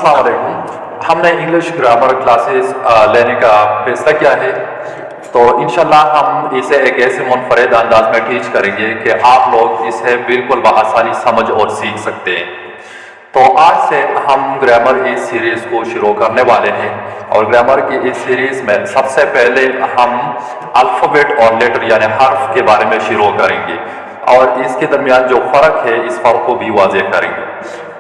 अस्सलाम वालेकुम। हमने इंग्लिश ग्रामर क्लासेस लेने का फैसला किया है, तो इंशाल्लाह हम इसे एक ऐसे मुनफरद अंदाज में टीच करेंगे कि आप लोग इसे बिल्कुल बआसानी समझ और सीख सकते हैं। तो आज से हम ग्रामर इस सीरीज़ को शुरू करने वाले हैं, और ग्रामर की इस सीरीज़ में सबसे पहले हम अल्फ़ाबेट और लेटर यानी हर्फ के बारे में शुरू करेंगे, और इसके दरमियान जो फ़र्क है इस फ़र्क को भी वाज़ेह करेंगे।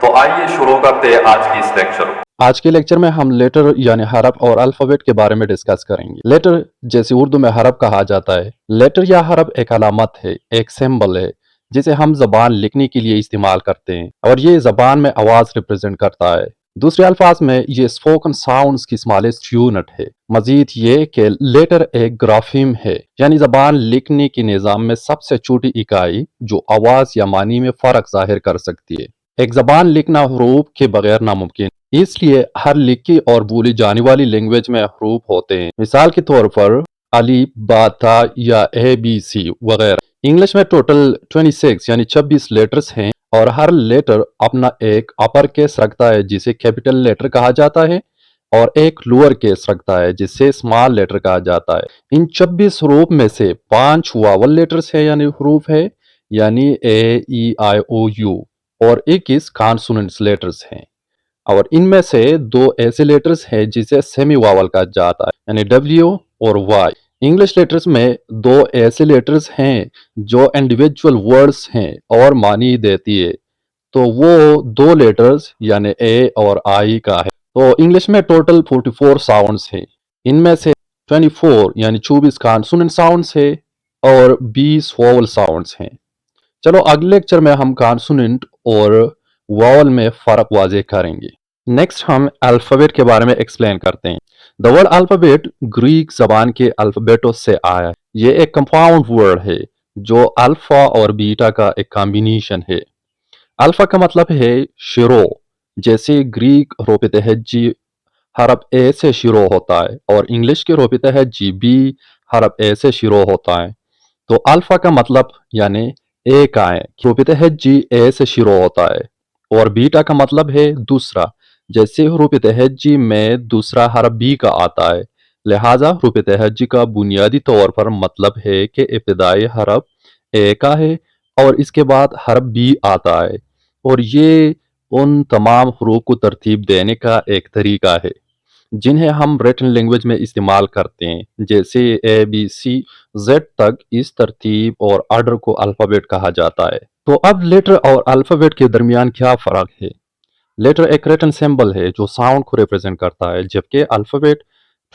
तो आइए शुरू करते हैं आज की इस लेक्चर को। आज के लेक्चर में हम लेटर यानी हरफ और अल्फ़ाबेट के बारे में डिस्कस करेंगे। लेटर जैसे उर्दू में हरफ कहा जाता है। लेटर या हरफ एक अलामत है, एक सिंबल है जिसे हम ज़बान लिखने के लिए इस्तेमाल करते हैं, और ये ज़बान में आवाज़ रिप्रेजेंट करता है। दूसरे अल्फाज में ये स्पोकन साउंड्स की स्मॉलेस्ट यूनिट है। मजीद ये कि लेटर एक ग्राफिम है, यानी ज़बान लिखने के निज़ाम में सबसे छोटी इकाई जो आवाज़ या मानी में फ़र्क ज़ाहिर कर सकती है। एक ज़बान लिखना हरूफ के बगैर नामुमकिन, इसलिए हर लिखी और बोली जाने वाली लैंग्वेज में हरूफ होते हैं। मिसाल के तौर पर अली, बा, ता या ए बी सी वगैरह। इंग्लिश में टोटल 26 यानी 26 लेटर्स हैं, और हर लेटर अपना एक अपर केस रखता है जिसे कैपिटल लेटर कहा जाता है, और एक लोअर केस रखता है जिसे स्मॉल लेटर कहा जाता है। इन 26 हरूफ में से 5 वावल लेटर्स है यानी हरूफ है, यानी ए ई आई ओ यू, और 21 कॉन्सोनेंट्स लेटर्स हैं। और इनमें से 2 ऐसे लेटर्स हैं जिसे सेमी वावल कहा जाता है, यानी डब्ल्यू और वाई। इंग्लिश लेटर्स में 2 ऐसे लेटर्स हैं जो इंडिविजुअल वर्ड्स हैं और मानी देती है, तो वो 2 लेटर्स यानी ए और आई का है। तो इंग्लिश में टोटल 44 साउंड्स हैं। इनमें से 24 यानी 24 कॉन्सोनेंट साउंड्स है और 20 वोवल साउंड्स हैं। चलो अगले लेक्चर में हम कॉन्सोनेंट और वावल में फ़र्क वाज़ेह करेंगे। नेक्स्ट हम अल्फ़ाबेट के बारे में एक्सप्लेन करते हैं। द वर्ड अल्फ़ाबेट ग्रीक ज़बान के अल्फ़ाबेटोस से आया है। ये एक कंपाउंड वर्ड है जो अल्फ़ा और बीटा का एक कॉम्बिनेशन है। अल्फ़ा का मतलब है शुरू, जैसे ग्रीक हरूफ तहज्जी हरफ ए से शुरू होता है, और इंग्लिश के हरूफ तहज्जी बी हरफ ए से शुरू होता है। तो अल्फ़ा का मतलब यानी ए का है, हरूफ तहज्जी ए से शुरू होता है, और बीटा का मतलब है दूसरा, जैसे हरूफ तहज्जी में दूसरा हरफ बी का आता है। लिहाजा हरूफ तहज्जी का बुनियादी तौर पर मतलब है कि इब्तिदाई हरफ ए का है और इसके बाद हरफ बी आता है, और ये उन तमाम हरूफ को तरतीब देने का एक तरीका है जिन्हें हम रिटन लैंग्वेज में इस्तेमाल करते हैं, जैसे ए बी सी जेड तक। इस तरतीब और ऑर्डर को अल्फ़ाबेट कहा जाता है। तो अब लेटर और अल्फ़ाबेट के दरमियान क्या फ़र्क है? लेटर एक रिटन सिंबल है जो साउंड को रिप्रेजेंट करता है, जबकि अल्फ़ाबेट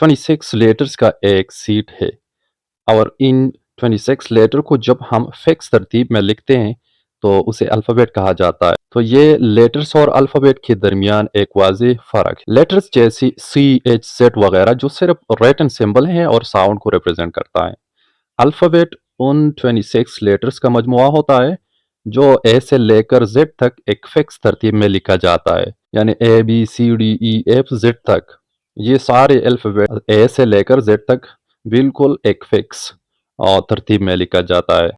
26 लेटर्स का एक सीट है, और इन 26 लेटर को जब हम फिक्स तरतीब में लिखते हैं तो उसे अल्फ़ाबेट कहा जाता है। तो ये लेटर्स और अल्फ़ाबेट के दरमियान एक वाज़ेह फ़र्क है। लेटर्स जैसी सी एच जेड वगैरह जो सिर्फ रिटन सिंबल हैं और साउंड को रिप्रेजेंट करता है। अल्फ़ाबेट उन 26 लेटर्स का मजमुआ होता है जो ए से लेकर जेड तक एक फिक्स तरतीब में लिखा जाता है, यानी A B C D E F Z तक। ये सारे अल्फ़ाबेट ए से लेकर जेड तक बिल्कुल एक फिक्स और तरतीब में लिखा जाता है।